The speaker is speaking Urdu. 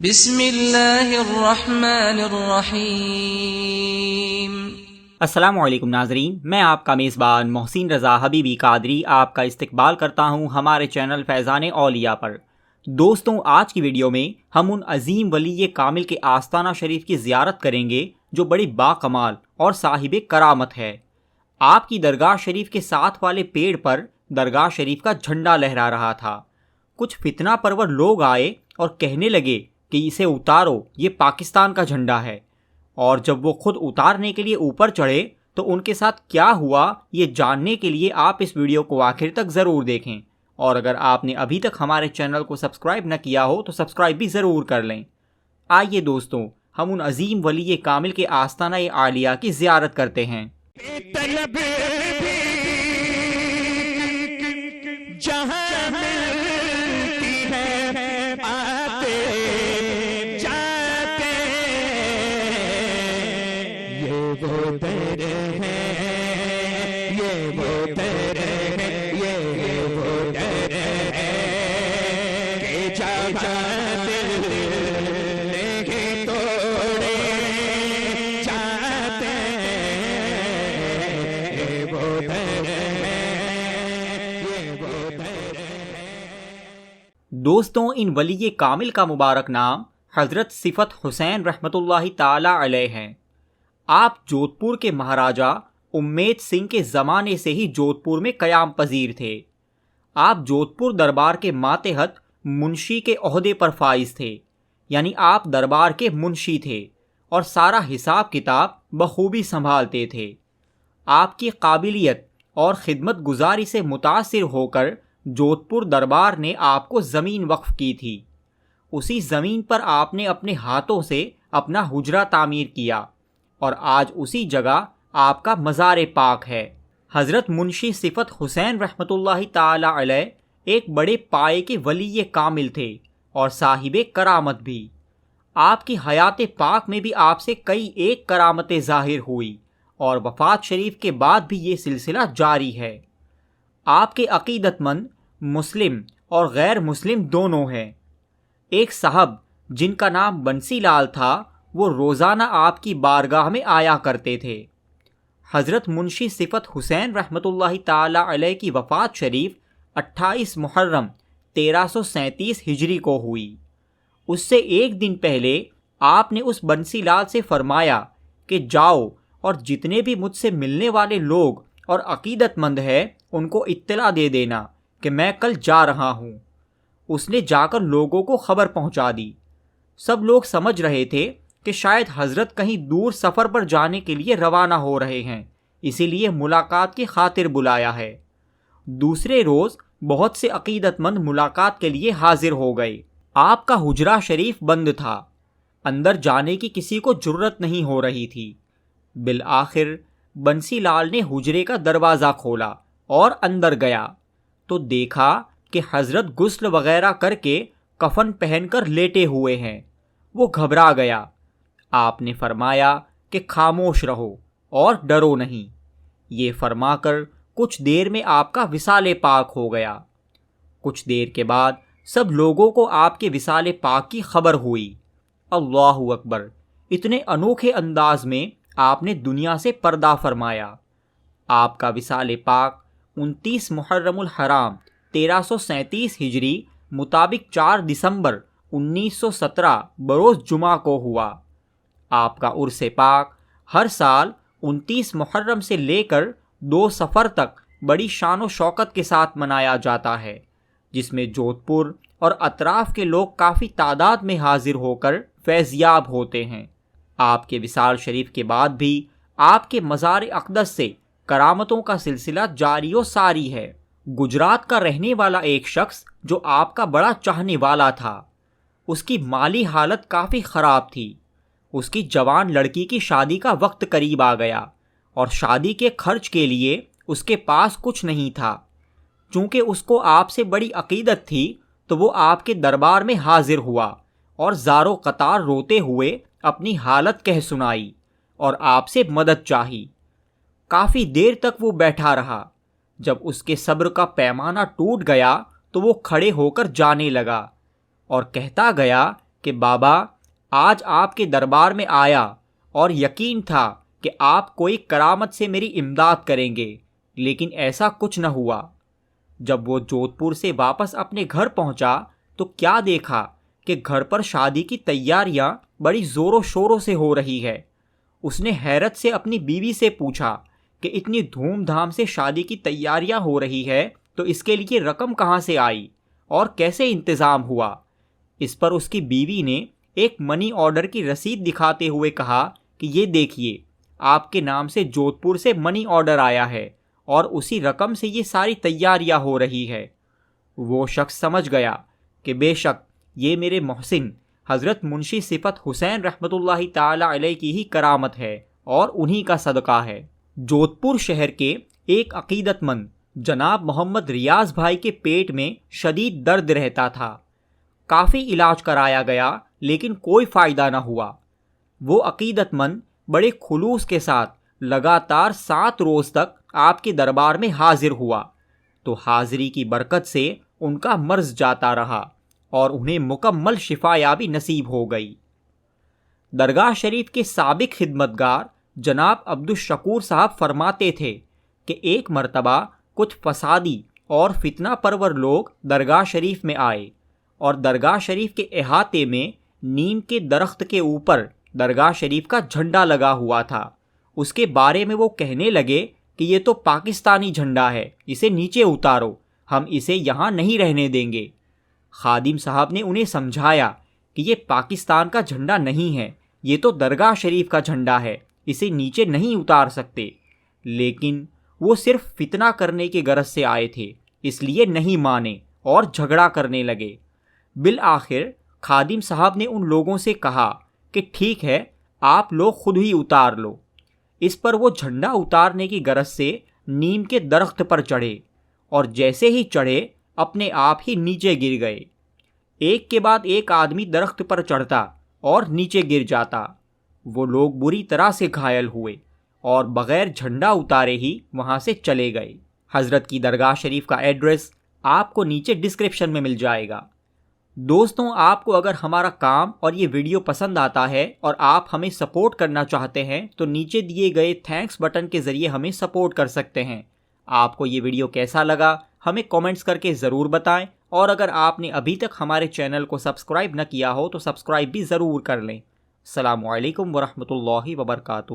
بسم اللہ الرحمن الرحیم۔ السلام علیکم ناظرین، میں آپ کا میزبان محسن رضا حبیبی قادری آپ کا استقبال کرتا ہوں ہمارے چینل فیضان اولیاء پر۔ دوستوں، آج کی ویڈیو میں ہم ان عظیم ولی کامل کے آستانہ شریف کی زیارت کریں گے جو بڑی باکمال اور صاحب کرامت ہے۔ آپ کی درگاہ شریف کے ساتھ والے پیڑ پر درگاہ شریف کا جھنڈا لہرا رہا تھا۔ کچھ فتنہ پرور لوگ آئے اور کہنے لگے کہ اسے اتارو، یہ پاکستان کا جھنڈا ہے۔ اور جب وہ خود اتارنے کے لیے اوپر چڑھے تو ان کے ساتھ کیا ہوا، یہ جاننے کے لیے آپ اس ویڈیو کو آخر تک ضرور دیکھیں، اور اگر آپ نے ابھی تک ہمارے چینل کو سبسکرائب نہ کیا ہو تو سبسکرائب بھی ضرور کر لیں۔ آئیے دوستوں، ہم ان عظیم ولی کامل کے آستانہ عالیہ کی زیارت کرتے ہیں۔ دوستوں، ان ولی کامل کا مبارک نام حضرت صفت حسین رحمۃ اللہ تعالی علیہ ہے۔ آپ جودھ پور کے مہاراجہ امید سنگھ کے زمانے سے ہی جودھ پور میں قیام پذیر تھے۔ آپ جودھ پور دربار کے ماتحت منشی کے عہدے پر فائز تھے، یعنی آپ دربار کے منشی تھے اور سارا حساب کتاب بخوبی سنبھالتے تھے۔ آپ کی قابلیت اور خدمت گزاری سے متاثر ہو کر جودھ پور دربار نے آپ کو زمین وقف کی تھی۔ اسی زمین پر آپ نے اپنے ہاتھوں سے اپنا حجرہ تعمیر کیا اور آج اسی جگہ آپ کا مزار پاک ہے۔ حضرت منشی صفت حسین رحمۃ اللہ تعالی علیہ ایک بڑے پائے کے ولی کامل تھے اور صاحب کرامت بھی۔ آپ کی حیات پاک میں بھی آپ سے کئی ایک کرامتیں ظاہر ہوئی اور وفات شریف کے بعد بھی یہ سلسلہ جاری ہے۔ آپ کے عقیدت مند مسلم اور غیر مسلم دونوں ہیں۔ ایک صاحب جن کا نام بنسی لال تھا، وہ روزانہ آپ کی بارگاہ میں آیا کرتے تھے۔ حضرت منشی صفت حسین رحمۃ اللہ تعالی علیہ کی وفات شریف 28 محرم 1337 ہجری کو ہوئی۔ اس سے ایک دن پہلے آپ نے اس بنسی لال سے فرمایا کہ جاؤ اور جتنے بھی مجھ سے ملنے والے لوگ اور عقیدت مند ہیں ان کو اطلاع دے دینا کہ میں کل جا رہا ہوں۔ اس نے جا کر لوگوں کو خبر پہنچا دی۔ سب لوگ سمجھ رہے تھے کہ شاید حضرت کہیں دور سفر پر جانے کے لیے روانہ ہو رہے ہیں، اسی لیے ملاقات کی خاطر بلایا ہے۔ دوسرے روز بہت سے عقیدت مند ملاقات کے لیے حاضر ہو گئے۔ آپ کا حجرہ شریف بند تھا، اندر جانے کی کسی کو جرت نہیں ہو رہی تھی۔ بالآخر بنسی لال نے حجرے کا دروازہ کھولا اور اندر گیا تو دیکھا کہ حضرت غسل وغیرہ کر کے کفن پہن کر لیٹے ہوئے ہیں۔ وہ گھبرا گیا۔ آپ نے فرمایا کہ خاموش رہو اور ڈرو نہیں۔ یہ فرما کر کچھ دیر میں آپ کا وصال پاک ہو گیا۔ کچھ دیر کے بعد سب لوگوں کو آپ کے وصال پاک کی خبر ہوئی۔ اللہ اکبر! اتنے انوکھے انداز میں آپ نے دنیا سے پردہ فرمایا۔ آپ کا وصال پاک 29 محرم الحرام 1337 ہجری مطابق 4 دسمبر 1917 بروز جمعہ کو ہوا۔ آپ کا عرس پاک ہر سال 29 محرم سے لے کر 2 صفر تک بڑی شان و شوکت کے ساتھ منایا جاتا ہے، جس میں جودھ پور اور اطراف کے لوگ کافی تعداد میں حاضر ہو کر فیض یاب ہوتے ہیں۔ آپ کے وصال شریف کے بعد بھی آپ کے مزار اقدس سے کرامتوں کا سلسلہ جاری و ساری ہے۔ گجرات کا رہنے والا ایک شخص جو آپ کا بڑا چاہنے والا تھا، اس کی مالی حالت کافی خراب تھی۔ اس کی جوان لڑکی کی شادی کا وقت قریب آ گیا اور شادی کے خرچ کے لیے اس کے پاس کچھ نہیں تھا۔ چونکہ اس کو آپ سے بڑی عقیدت تھی تو وہ آپ کے دربار میں حاضر ہوا اور زار و قطار روتے ہوئے اپنی حالت کہہ سنائی اور آپ سے مدد چاہی۔ کافی دیر تک وہ بیٹھا رہا۔ جب اس کے صبر کا پیمانہ ٹوٹ گیا تو وہ کھڑے ہو کر جانے لگا اور کہتا گیا کہ بابا آج آپ کے دربار میں آیا اور یقین تھا کہ آپ کوئی کرامت سے میری امداد کریں گے، لیکن ایسا کچھ نہ ہوا۔ جب وہ جودھ پور سے واپس اپنے گھر پہنچا تو کیا دیکھا کہ گھر پر شادی کی تیاریاں بڑی زور و شوروں سے ہو رہی ہے۔ اس نے حیرت سے اپنی بیوی سے پوچھا کہ اتنی دھوم دھام سے شادی کی تیاریاں ہو رہی ہے تو اس کے لیے رقم کہاں سے آئی اور کیسے انتظام ہوا؟ اس پر اس کی بیوی نے ایک منی آرڈر کی رسید دکھاتے ہوئے کہا کہ یہ دیکھیے، آپ کے نام سے جودھ پور سے منی آرڈر آیا ہے اور اسی رقم سے یہ ساری تیاریاں ہو رہی ہے۔ وہ شخص سمجھ گیا کہ بے شک یہ میرے محسن حضرت منشی صفت حسین رحمۃ اللہ تعالی علیہ کی ہی کرامت ہے اور انہی کا صدقہ ہے۔ جودھ پور شہر کے ایک عقیدت مند جناب محمد ریاض بھائی کے پیٹ میں شدید درد رہتا تھا۔ کافی علاج کرایا گیا لیکن کوئی فائدہ نہ ہوا۔ وہ عقیدت مند بڑے خلوص کے ساتھ لگاتار 7 روز تک آپ کے دربار میں حاضر ہوا تو حاضری کی برکت سے ان کا مرض جاتا رہا اور انہیں مکمل شفا یابی نصیب ہو گئی۔ درگاہ شریف کے سابق خدمتگار جناب عبدالشکور صاحب فرماتے تھے کہ ایک مرتبہ کچھ فسادی اور فتنہ پرور لوگ درگاہ شریف میں آئے اور درگاہ شریف کے احاطے میں نیم کے درخت کے اوپر درگاہ شریف کا جھنڈا لگا ہوا تھا۔ اس کے بارے میں وہ کہنے لگے کہ یہ تو پاکستانی جھنڈا ہے، اسے نیچے اتارو، ہم اسے یہاں نہیں رہنے دیں گے۔ خادم صاحب نے انہیں سمجھایا کہ یہ پاکستان کا جھنڈا نہیں ہے، یہ تو درگاہ شریف کا جھنڈا ہے، اسے نیچے نہیں اتار سکتے، لیکن وہ صرف فتنہ کرنے کی غرض سے آئے تھے، اس لیے نہیں مانے اور جھگڑا کرنے لگے۔ بالآخر خادم صاحب نے ان لوگوں سے کہا کہ ٹھیک ہے، آپ لوگ خود ہی اتار لو۔ اس پر وہ جھنڈا اتارنے کی غرض سے نیم کے درخت پر چڑھے اور جیسے ہی چڑھے اپنے آپ ہی نیچے گر گئے۔ ایک کے بعد ایک آدمی درخت پر چڑھتا اور نیچے گر جاتا۔ وہ لوگ بری طرح سے گھائل ہوئے اور بغیر جھنڈا اتارے ہی وہاں سے چلے گئے۔ حضرت کی درگاہ شریف کا ایڈریس آپ کو نیچے ڈسکرپشن میں مل جائے گا۔ دوستوں، آپ کو اگر ہمارا کام اور یہ ویڈیو پسند آتا ہے اور آپ ہمیں سپورٹ کرنا چاہتے ہیں تو نیچے دیے گئے تھینکس بٹن کے ذریعے ہمیں سپورٹ کر سکتے ہیں۔ آپ کو یہ ویڈیو کیسا لگا ہمیں کامنٹس کر کے ضرور بتائیں، اور اگر آپ نے ابھی تک ہمارے چینل کو سبسکرائب نہ کیا ہو تو سبسکرائب بھی ضرور کر لیں۔ السلام علیکم ورحمۃ اللہ وبرکاتہ۔